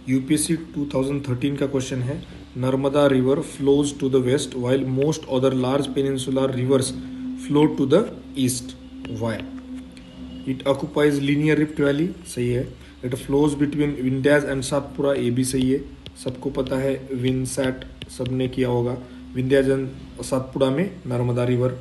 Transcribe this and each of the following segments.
UPSC 2013 का question है, Narmada river flows to the west while most other large peninsular rivers flow to the east, why? It occupies linear rift valley, सही है। It flows between Vindhyas and Satpura, ये भी सही है। सबको पता है विनसैट, सबने किया होगा। विंध्याज एंड सातपुड़ा में नर्मदा रिवर,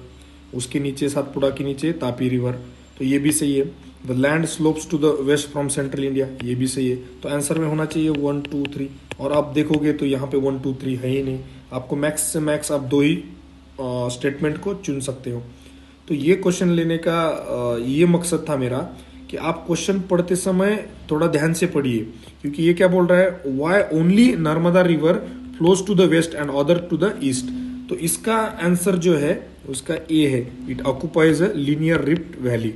उसके नीचे सातपुड़ा के नीचे तापी रिवर, तो ये भी सही है। The land slopes to the west from central India, ये भी सही है। तो आंसर में होना चाहिए 1 2 3, और आप देखोगे तो यहाँ पे 1 2 3 है ही नहीं। आपको मैक्स से मैक्स आप 2 ही स्टेटमेंट को चुन सकते हो। तो ये क्वेश्चन लेने का ये मकसद था मेरा कि आप क्वेश्चन पढ़ते समय थोड़ा ध्यान से पढ़िए, क्योंकि ये क्या बोल रहा है, why only Narmada river flows to the west and other to the east. तो इसका आंसर जो है उसका ए है। It occupies a linear rift valley,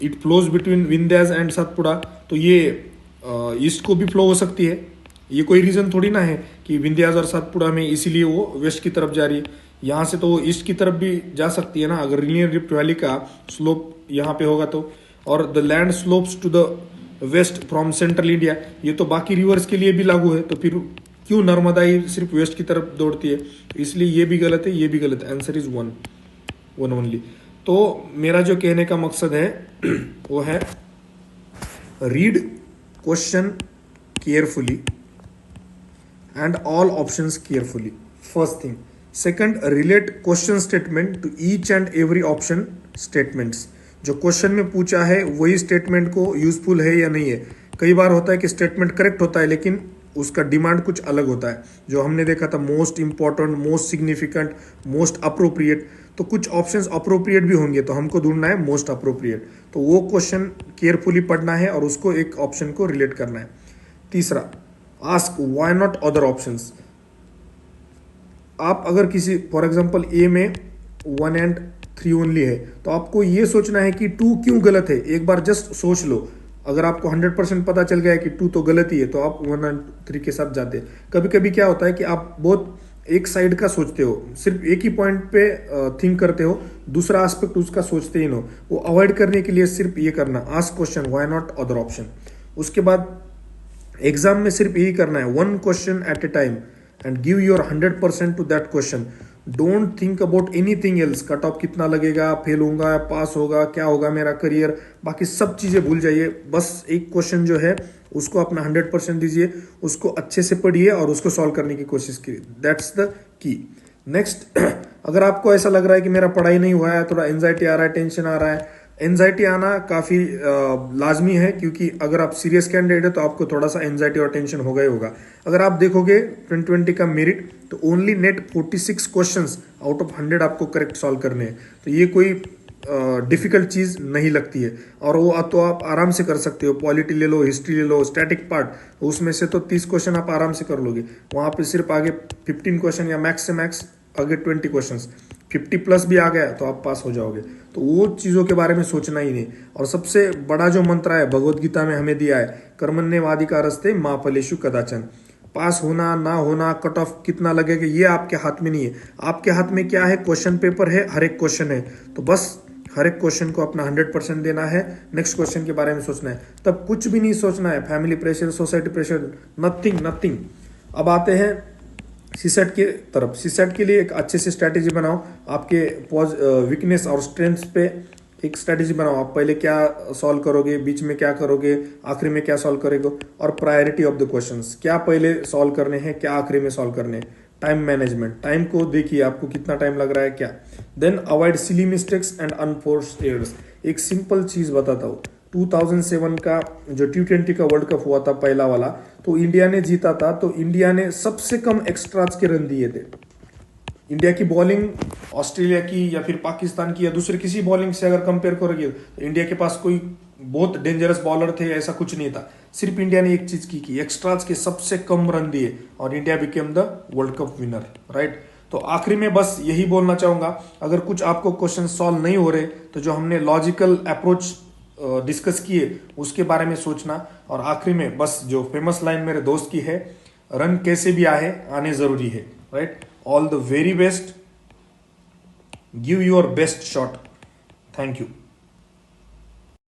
it flows between Vindhyas and Satpura. तो ये ईस्ट को भी फ्लो हो सकती है, ये कोई रीजन थोड़ी ना है कि विंध्याज और सातपुड़ा में इसीलिए वो वेस्ट की तरफ जा रही है। यहाँ से तो वो ईस्ट की तरफ भी जा सकती है ना, अगर लीनियर रिफ्ट वैली का स्लोप यहाँ पे होगा तो। और the land slopes to the west from central India, ये तो बाकी रिवर्स के लिए भी लागू है, तो फिर क्यों नर्मदा ही सिर्फ वेस्ट की तरफ दौड़ती है? तो इसलिए ये भी गलत है, ये भी गलत है। Answer is 1 only. तो मेरा जो कहने का मकसद है वो है, read question carefully and all options carefully, first thing. Second, relate question statement to each and every option statements. जो क्वेश्चन में पूछा है वही स्टेटमेंट को यूजफुल है या नहीं है। कई बार होता है कि स्टेटमेंट करेक्ट होता है लेकिन उसका डिमांड कुछ अलग होता है, जो हमने देखा था most important, most significant, most appropriate. तो कुछ ऑप्शंस अप्रोप्रिएट भी होंगे, तो हमको ढूंढना है मोस्ट अप्रोप्रिएट। तो वो क्वेश्चन केयरफुली पढ़ना है और उसको एक ऑप्शन को रिलेट करना है। तीसरा, ask why not other options. आप अगर किसी, फॉर एग्जांपल ए में 1 and 3 ओनली है, तो आपको ये सोचना है कि 2 क्यों गलत है। एक बार जस्ट सोच लो, अगर आपको 100% पता चल गया है कि 2 तो गलत ही है, तो आप 1 and 3 के साथ जाते हैं। कभी कभी क्या होता है कि आप बहुत एक साइड का सोचते हो, सिर्फ एक ही पॉइंट पे थिंक करते हो, दूसरा एस्पेक्ट उसका सोचते ही नो। वो अवॉइड करने के लिए सिर्फ ये करना, ask question why not other option. उसके बाद एग्जाम में सिर्फ यही करना है, 1 question at a time and give your 100% to that question. Don't think about anything else, cut off कितना लगेगा, फेल होगा, पास होगा, क्या होगा मेरा करियर, बाकी सब चीजें भूल जाइए। बस एक क्वेश्चन जो है उसको अपना 100% दीजिए, उसको अच्छे से पढ़िए और उसको सॉल्व करने की कोशिश कीजिए। That's the key. नेक्स्ट, अगर आपको ऐसा लग रहा है कि मेरा पढ़ाई नहीं हुआ है, थोड़ा एंजाइटी आ रहा है, टेंशन आ रहा है, एंजाइटी आना काफी लाजमी है, क्योंकि अगर आप सीरियस कैंडिडेट है तो आपको थोड़ा सा एंजाइटी और टेंशन होगा ही होगा। अगर आप देखोगे 2020 का मेरिट, तो only net 46 questions out of 100 आपको करेक्ट सॉल्व करने हैं। तो ये कोई डिफिकल्ट चीज नहीं लगती है, और वो तो आप आराम से कर सकते हो। पॉलिटी ले लो, हिस्ट्री ले लो, स्टैटिक पार्ट, उसमें से तो 30 क्वेश्चन आप आराम से कर लोगे। वहां पे सिर्फ आगे 15 क्वेश्चन या मैक्स से मैक्स आगे 20 क्वेश्चंस, 50 प्लस भी आ गया तो आप पास हो जाओगे। तो वो चीजों के बारे में सोचना ही नहीं। और सबसे बड़ा जो मंत्र है भगवत गीता में हमें दिया है, कर्मण्येवाधिकारस्ते मा फलेषु कदाचन। पास होना ना होना, कट ऑफ कितना लगेगा, ये आपके हाथ में नहीं है। आपके हाथ में क्या है, क्वेश्चन पेपर है, हर एक क्वेश्चन है। तो बस हर एक क्वेश्चन को अपना 100% देना है, नेक्स्ट क्वेश्चन के बारे में सोचना है, तब कुछ भी नहीं सोचना है। Family pressure, society pressure, nothing nothing. अब आते हैं सीसेट के तरफ। सीसेट के लिए एक अच्छे से स्ट्रैटेजी बनाओ, आपके वीकनेस और स्ट्रेंथ्स पे एक स्ट्रैटेजी बनाओ। आप पहले क्या सॉल्व करोगे, बीच में क्या करोगे, आखिरी में क्या सॉल्व करोगे, और प्रायोरिटी ऑफ द क्वेश्चंस, क्या पहले सॉल्व करने हैं, क्या आखिरी में सॉल्व करने हैं। टाइम मैनेजमेंट, टाइम को देखिए आपको कितना टाइम लग रहा है क्या। Then avoid silly mistakes and unforced errors. एक सिंपल चीज बताता हूँ, 2007 का जो T20 का वर्ल्ड कप हुआ था पहला वाला, तो इंडिया ने जीता था। तो इंडिया ने सबसे कम एक्स्ट्राज के रन दिए थे। इंडिया की बॉलिंग ऑस्ट्रेलिया की या फिर पाकिस्तान की या दूसरे किसी बॉलिंग से अगर कंपेयर करोगे, तो इंडिया के पास कोई बहुत डेंजरस बॉलर थे ऐसा कुछ नहीं था। सिर्फ इंडिया ने एक चीज की कि एक्स्ट्राज के सबसे कम रन दिए और India became the world cup winner, right. तो आखिरी में बस यही बोलना चाहूंगा, अगर कुछ आपको क्वेश्चन सॉल्व नहीं हो रहे तो जो हमने लॉजिकल अप्रोच डिस्कस किए उसके बारे में सोचना। और आखिरी में बस जो फेमस लाइन मेरे दोस्त की है, रन कैसे भी आए आने जरूरी है, right. All the very best, give your best shot. Thank you.